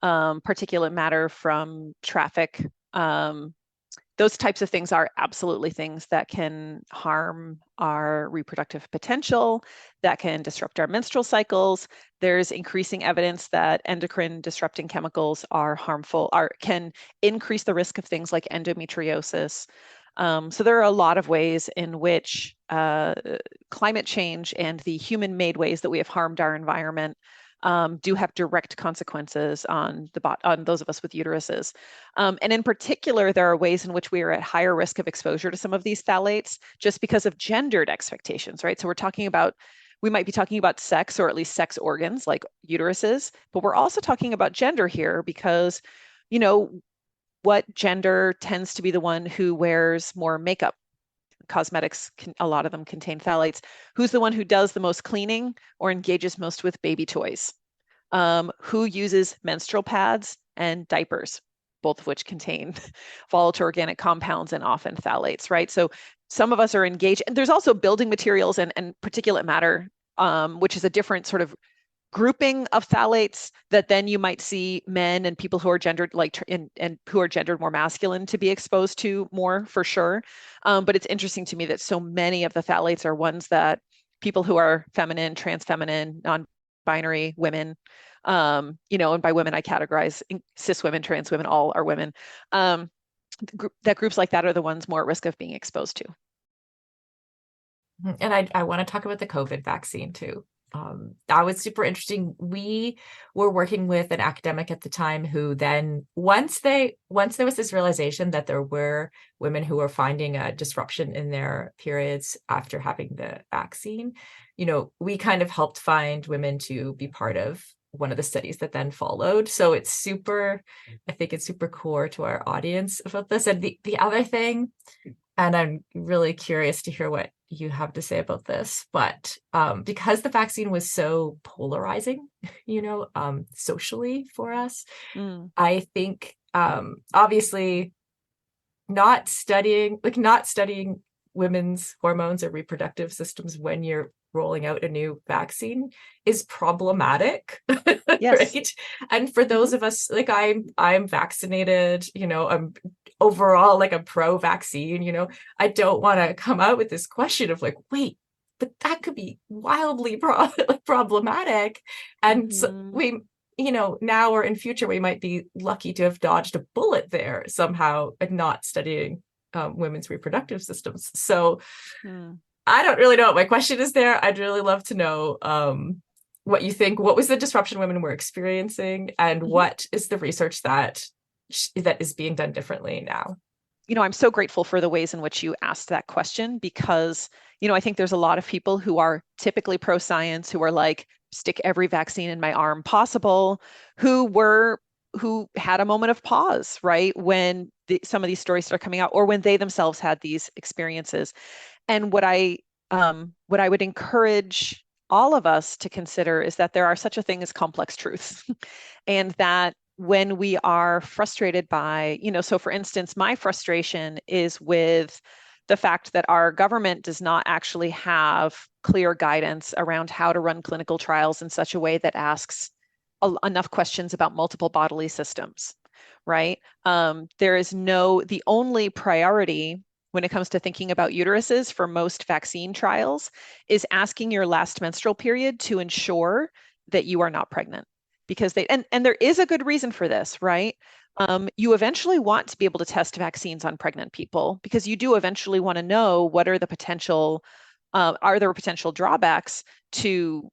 particulate matter from traffic. Those types of things are absolutely things that can harm our reproductive potential, that can disrupt our menstrual cycles. There's increasing evidence that endocrine disrupting chemicals are harmful, can increase the risk of things like endometriosis. So there are a lot of ways in which climate change and the human-made ways that we have harmed our environment do have direct consequences on those of us with uteruses. And in particular, there are ways in which we are at higher risk of exposure to some of these phthalates just because of gendered expectations, right? So we might be talking about sex, or at least sex organs like uteruses, but we're also talking about gender here because, you know, what gender tends to be the one who wears more makeup? Cosmetics, a lot of them contain phthalates. Who's the one who does the most cleaning or engages most with baby toys? Who uses menstrual pads and diapers, both of which contain volatile organic compounds and often phthalates, right? So some of us are engaged. And there's also building materials and particulate matter, which is a different sort of grouping of phthalates that then you might see men and people who are gendered and who are gendered more masculine to be exposed to more, for sure. But it's interesting to me that so many of the phthalates are ones that people who are feminine, trans feminine, non-binary women, and by women I categorize cis women, trans women, all are women. That groups like that are the ones more at risk of being exposed to. And I want to talk about the COVID vaccine too. That was super interesting. We were working with an academic at the time who then, once there was this realization that there were women who were finding a disruption in their periods after having the vaccine, we kind of helped find women to be part of one of the studies that then followed. So I think it's super core to our audience about this. And the other thing, and I'm really curious to hear what you have to say about this, but because the vaccine was so polarizing, socially for us, I think obviously not studying women's hormones or reproductive systems when you're rolling out a new vaccine is problematic. Yes. Right? And for those of us, like I'm vaccinated, I'm overall like a pro-vaccine, I don't want to come out with this question of like, wait, but that could be wildly problematic. And so we, now or in future, we might be lucky to have dodged a bullet there somehow and not studying women's reproductive systems. So I don't really know what my question is there. I'd really love to know what you think. What was the disruption women were experiencing, and what is the research that is being done differently now? I'm so grateful for the ways in which you asked that question because, I think there's a lot of people who are typically pro-science, who are like, stick every vaccine in my arm possible, who had a moment of pause, right? When some of these stories started coming out, or when they themselves had these experiences. And what I would encourage all of us to consider is that there are such a thing as complex truths, and that when we are frustrated by, so for instance, my frustration is with the fact that our government does not actually have clear guidance around how to run clinical trials in such a way that asks enough questions about multiple bodily systems, right? The only priority when it comes to thinking about uteruses for most vaccine trials is asking your last menstrual period to ensure that you are not pregnant. Because and there is a good reason for this, right? You eventually want to be able to test vaccines on pregnant people because you do eventually want to know what are are there potential drawbacks to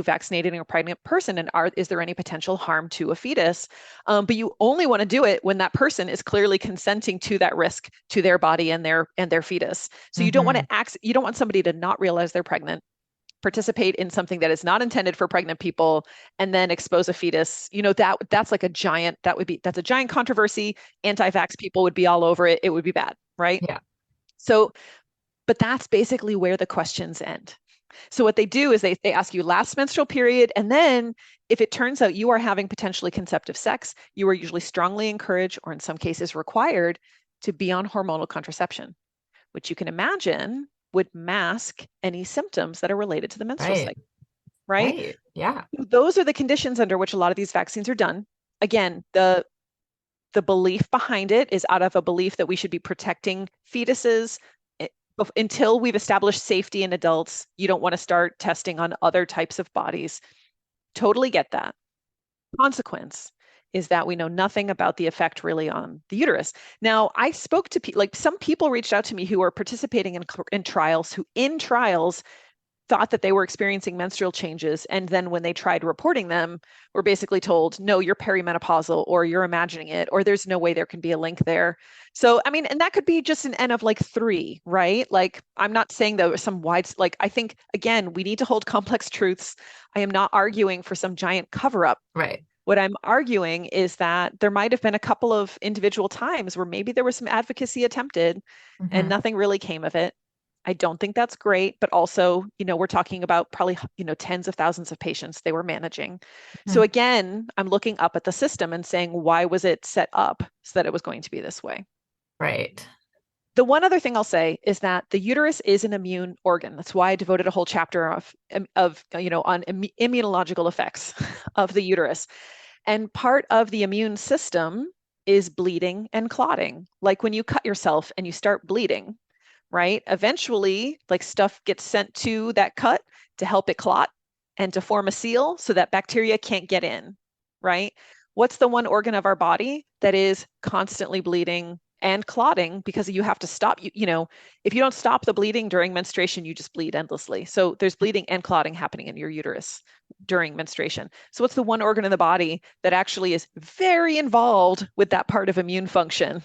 vaccinating a pregnant person, and is there any potential harm to a fetus? But you only want to do it when that person is clearly consenting to that risk to their body and their fetus. So you don't want you don't want somebody to not realize they're pregnant, participate in something that is not intended for pregnant people, and then expose a fetus. That's a giant controversy. Anti-vax people would be all over it. It would be bad, right? Yeah. So, but that's basically where the questions end. So what they do is they ask you last menstrual period, and then if it turns out you are having potentially conceptive sex, you are usually strongly encouraged, or in some cases required, to be on hormonal contraception, which you can imagine would mask any symptoms that are related to the menstrual cycle, right? Right. Yeah. Those are the conditions under which a lot of these vaccines are done. Again, the belief behind it is out of a belief that we should be protecting fetuses until we've established safety in adults. You don't want to start testing on other types of bodies. Totally get that. Consequence is that we know nothing about the effect really on the uterus. Now, I spoke to some people reached out to me who are participating in trials, who in trials thought that they were experiencing menstrual changes, and then when they tried reporting them, were basically told, no, you're perimenopausal, or you're imagining it, or there's no way there can be a link there. So, I mean, and that could be just an N of like 3, right? Like, I'm not saying there was some I think, again, we need to hold complex truths. I am not arguing for some giant cover-up. Right. What I'm arguing is that there might have been a couple of individual times where maybe there was some advocacy attempted and nothing really came of it. I don't think that's great, but also, we're talking about probably, tens of thousands of patients they were managing. So again, I'm looking up at the system and saying, why was it set up so that it was going to be this way? Right. The one other thing I'll say is that the uterus is an immune organ. That's why I devoted a whole chapter on immunological effects of the uterus. And part of the immune system is bleeding and clotting. Like when you cut yourself and you start bleeding, right? Eventually, like stuff gets sent to that cut to help it clot and to form a seal so that bacteria can't get in, right? What's the one organ of our body that is constantly bleeding and clotting because you have to stop, if you don't stop the bleeding during menstruation, you just bleed endlessly. So there's bleeding and clotting happening in your uterus during menstruation. So what's the one organ in the body that actually is very involved with that part of immune function?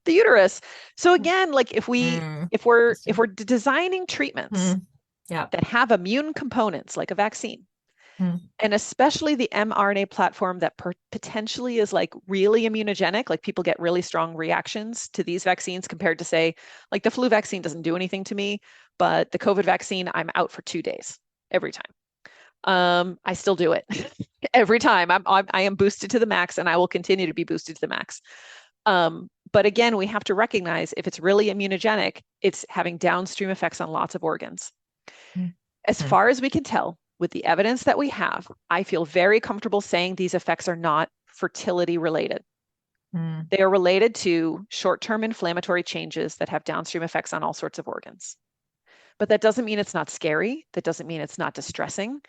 The uterus. So again, like if we're designing treatments that have immune components like a vaccine, and especially the mRNA platform that potentially is like really immunogenic, like people get really strong reactions to these vaccines compared to say, like the flu vaccine doesn't do anything to me, but the COVID vaccine, I'm out for 2 days every time. I still do it every time. I am boosted to the max, and I will continue to be boosted to the max. But again, we have to recognize if it's really immunogenic, it's having downstream effects on lots of organs. As far as we can tell, with the evidence that we have, I feel very comfortable saying these effects are not fertility related. They are related to short-term inflammatory changes that have downstream effects on all sorts of organs. But that doesn't mean it's not scary. That doesn't mean it's not distressing.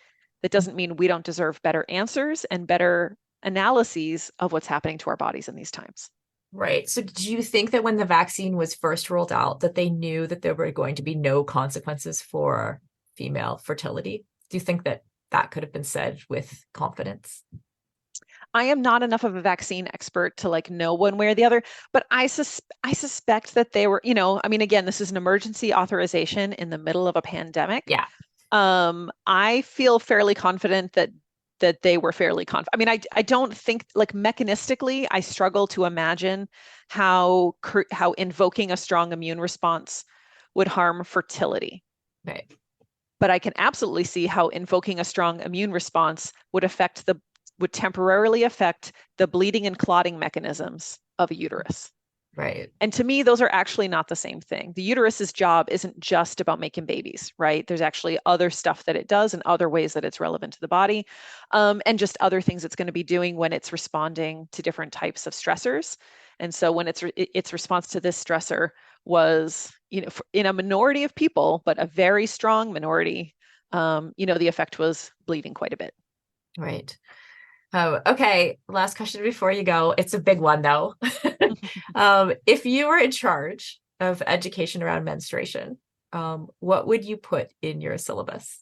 That doesn't mean we don't deserve better answers and better analyses of what's happening to our bodies in these times. Right. So do you think that when the vaccine was first rolled out, that they knew that there were going to be no consequences for female fertility? Do you think that that could have been said with confidence? I am not enough of a vaccine expert to like know one way or the other, but I suspect that they were, again, this is an emergency authorization in the middle of a pandemic. Yeah. I feel fairly confident that they were fairly confident. I mean, I don't think, like, mechanistically, I struggle to imagine how invoking a strong immune response would harm fertility. Right. But I can absolutely see how invoking a strong immune response would temporarily affect the bleeding and clotting mechanisms of a uterus. Right. And to me, those are actually not the same thing. The uterus's job isn't just about making babies, right? There's actually other stuff that it does and other ways that it's relevant to the body, and just other things it's going to be doing when it's responding to different types of stressors. And so when its response to this stressor was, in a minority of people, but a very strong minority, the effect was bleeding quite a bit. Right. Okay. Last question before you go. It's a big one though. If you were in charge of education around menstruation, what would you put in your syllabus?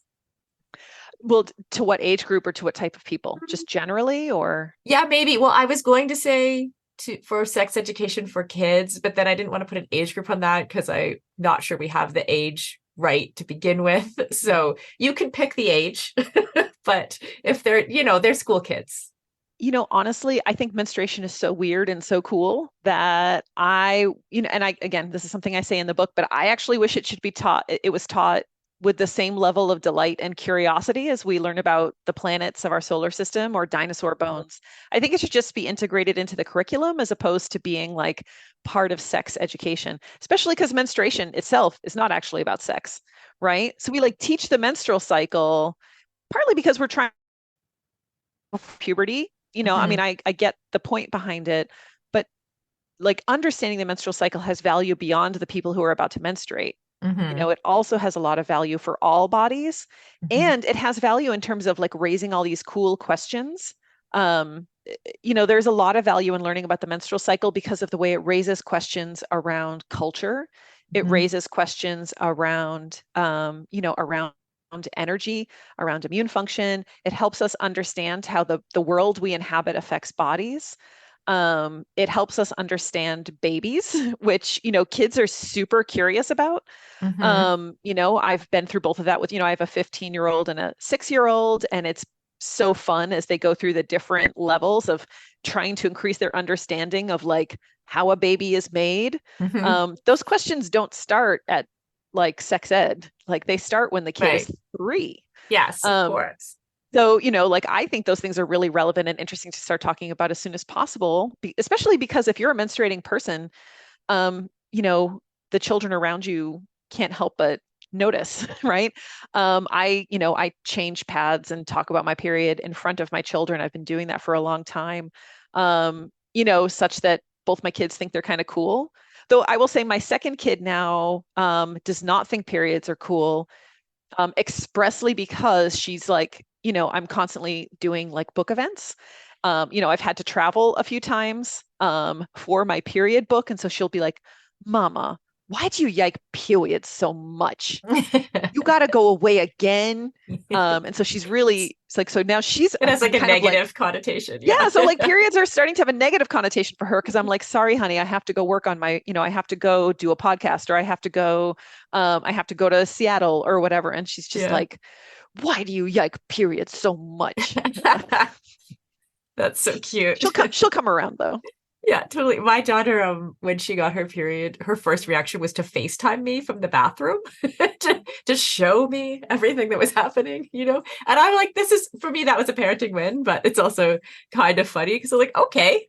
Well, to what age group or to what type of people? Just generally, or? Yeah, maybe. Well, I was going to say for sex education for kids, but then I didn't want to put an age group on that because I'm not sure we have the age right to begin with. So you can pick the age, but if they're school kids. Honestly, I think menstruation is so weird and so cool that again, this is something I say in the book, but I actually wish it should be taught. It was taught with the same level of delight and curiosity as we learn about the planets of our solar system or dinosaur bones. I think it should just be integrated into the curriculum as opposed to being like part of sex education, especially because menstruation itself is not actually about sex, right? So we like teach the menstrual cycle partly because we're trying puberty, I mean, I get the point behind it, but like understanding the menstrual cycle has value beyond the people who are about to menstruate. It also has a lot of value for all bodies, and it has value in terms of like raising all these cool questions. There's a lot of value in learning about the menstrual cycle because of the way it raises questions around culture. It raises questions around, around energy, around immune function. It helps us understand how the world we inhabit affects bodies. It helps us understand babies, which, kids are super curious about. I've been through both of that with, I have a 15-year-old and a 6-year-old, and it's so fun as they go through the different levels of trying to increase their understanding of like how a baby is made. Those questions don't start at like sex ed, like they start when the kid is 3. Yes, of course. So, like I think those things are really relevant and interesting to start talking about as soon as possible, especially because if you're a menstruating person, the children around you can't help but notice, right? I change pads and talk about my period in front of my children. I've been doing that for a long time, such that both my kids think they're kind of cool. Though I will say my second kid now does not think periods are cool, expressly because she's like, I'm constantly doing like book events. I've had to travel a few times for my period book. And so she'll be like, Mama, why do you yike periods so much? You got to go away again. And so she's really, it's like, so now she's it has like a negative connotation. Yeah. So like periods are starting to have a negative connotation for her because I'm like, sorry, honey, I have to go work on my, I have to go do a podcast, or I have to go to Seattle or whatever. And she's just like, why do you yike periods so much? That's so cute. She'll come around though. Yeah, totally. My daughter, when she got her period, her first reaction was to FaceTime me from the bathroom to show me everything that was happening, And I'm like, for me, that was a parenting win, but it's also kind of funny because I'm like, okay,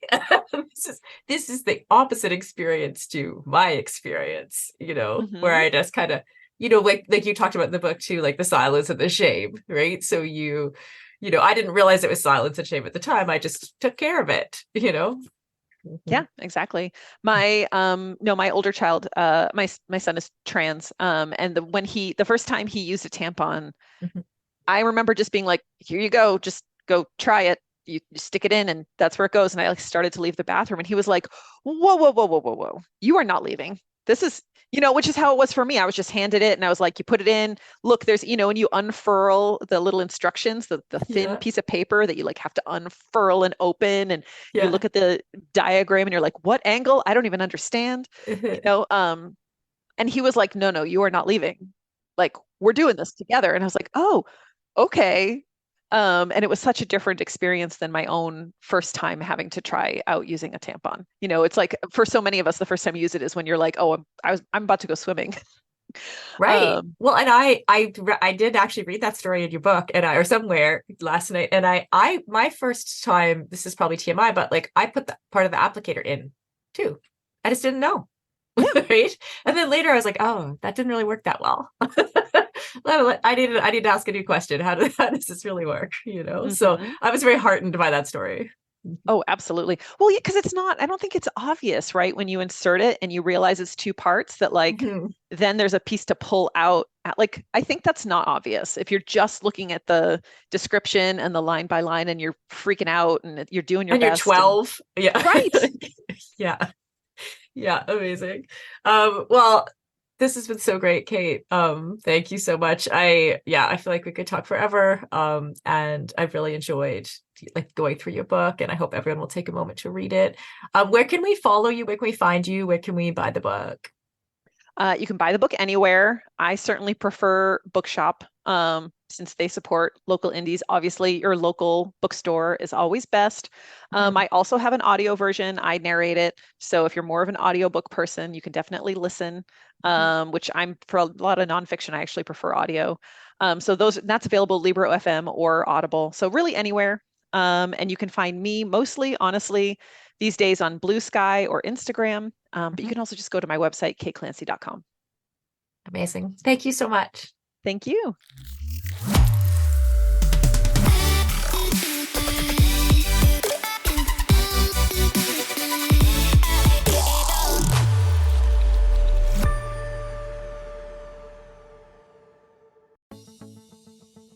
this is the opposite experience to my experience, where I just kind of, like you talked about in the book too, like the silence and the shame, right? So I didn't realize it was silence and shame at the time. I just took care of it, Yeah, exactly. My my older child, my son is trans. And the first time he used a tampon, I remember just being like, here you go, just go try it. You stick it in and that's where it goes. And I like started to leave the bathroom and he was like, whoa, whoa, whoa, whoa, whoa, whoa. You are not leaving. This is, which is how it was for me. I was just handed it and I was like, you put it in, look, there's, and you unfurl the little instructions, the thin piece of paper that you like have to unfurl and open. And you look at the diagram and you're like, what angle? I don't even understand, and he was like, no, you are not leaving. Like, we're doing this together. And I was like, oh, okay. And it was such a different experience than my own first time having to try out using a tampon. It's like for so many of us, the first time you use it is when you're like, oh, I'm about to go swimming. Right. Well, and I did actually read that story in your book or somewhere last night. And my first time, this is probably TMI, but like I put the part of the applicator in too. I just didn't know. Right. And then later I was like, oh, that didn't really work that well. I need to ask a new question. How does this really work? So I was very heartened by that story. Oh, absolutely. Well, yeah, because I don't think it's obvious, right? When you insert it and you realize it's 2 parts that like, then there's a piece to pull out. Like, I think that's not obvious. If you're just looking at the description and the line by line and you're freaking out and you're doing your best. You're 12. Yeah. Right. Yeah. Yeah. Amazing. Well, this has been so great, Kate. Thank you so much. I feel like we could talk forever. And I've really enjoyed like going through your book, and I hope everyone will take a moment to read it. Where can we follow you? Where can we find you? Where can we buy the book? You can buy the book anywhere. I certainly prefer bookshop. since they support local indies. Obviously, your local bookstore is always best. I also have an audio version. I narrate it. So if you're more of an audiobook person, you can definitely listen, which for a lot of nonfiction, I actually prefer audio. So that's available Libro FM or Audible. So really anywhere. And you can find me mostly, honestly, these days on Blue Sky or Instagram. But you can also just go to my website, kclancy.com. Amazing. Thank you so much. Thank you.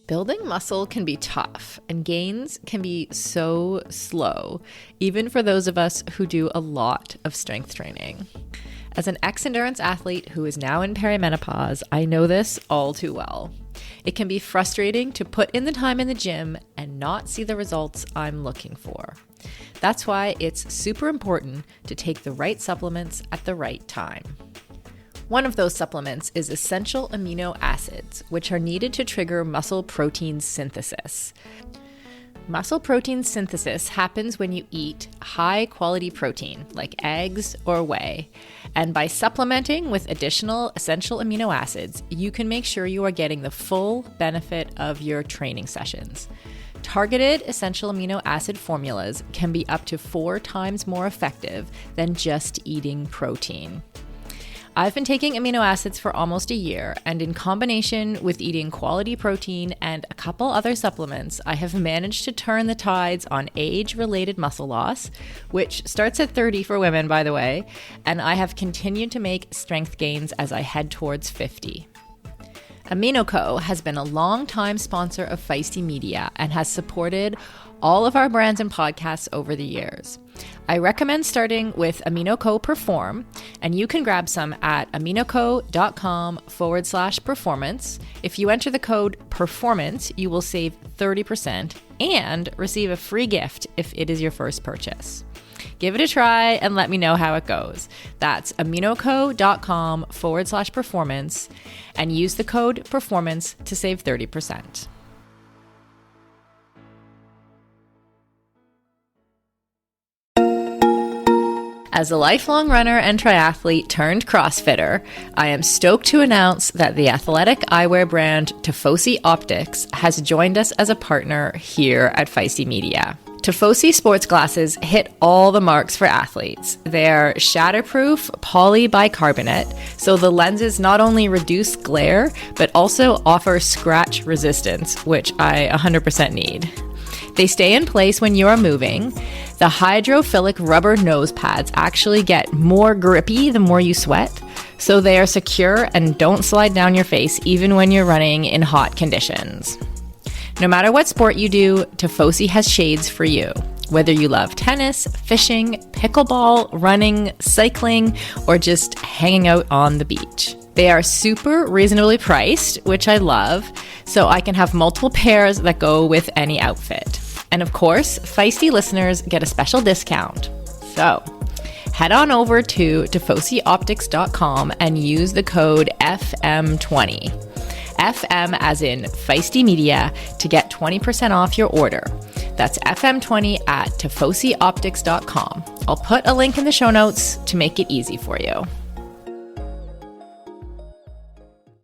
Building muscle can be tough, and gains can be so slow, even for those of us who do a lot of strength training. As an ex-endurance athlete who is now in perimenopause, I know this all too well. It can be frustrating to put in the time in the gym and not see the results I'm looking for. That's why it's super important to take the right supplements at the right time. One of those supplements is essential amino acids, which are needed to trigger muscle protein synthesis. Muscle protein synthesis happens when you eat high-quality protein, like eggs or whey. And by supplementing with additional essential amino acids, you can make sure you are getting the full benefit of your training sessions. Targeted essential amino acid formulas can be up to 4 times more effective than just eating protein. I've been taking amino acids for almost a year, and in combination with eating quality protein and a couple other supplements, I have managed to turn the tides on age-related muscle loss, which starts at 30 for women, by the way, and I have continued to make strength gains as I head towards 50. AminoCo has been a long-time sponsor of Feisty Media and has supported all of our brands and podcasts over the years. I recommend starting with AminoCo Perform, and you can grab some at aminoco.com/performance. If you enter the code PERFORMANCE, you will save 30% and receive a free gift if it is your first purchase. Give it a try and let me know how it goes. That's aminoco.com/performance and use the code PERFORMANCE to save 30%. As a lifelong runner and triathlete turned CrossFitter, I am stoked to announce that the athletic eyewear brand Tifosi Optics has joined us as a partner here at Feisty Media. Tifosi sports glasses hit all the marks for athletes. They're shatterproof polybicarbonate, so the lenses not only reduce glare, but also offer scratch resistance, which I 100% need. They stay in place when you are moving. The hydrophilic rubber nose pads actually get more grippy the more you sweat, so they are secure and don't slide down your face even when you're running in hot conditions. No matter what sport you do, Tifosi has shades for you. Whether you love tennis, fishing, pickleball, running, cycling, or just hanging out on the beach. They are super reasonably priced, which I love, so I can have multiple pairs that go with any outfit. And of course, Feisty listeners get a special discount. So head on over to tifosioptics.com and use the code FM20. FM as in Feisty Media to get 20% off your order. That's FM20 at tifosioptics.com. I'll put a link in the show notes to make it easy for you.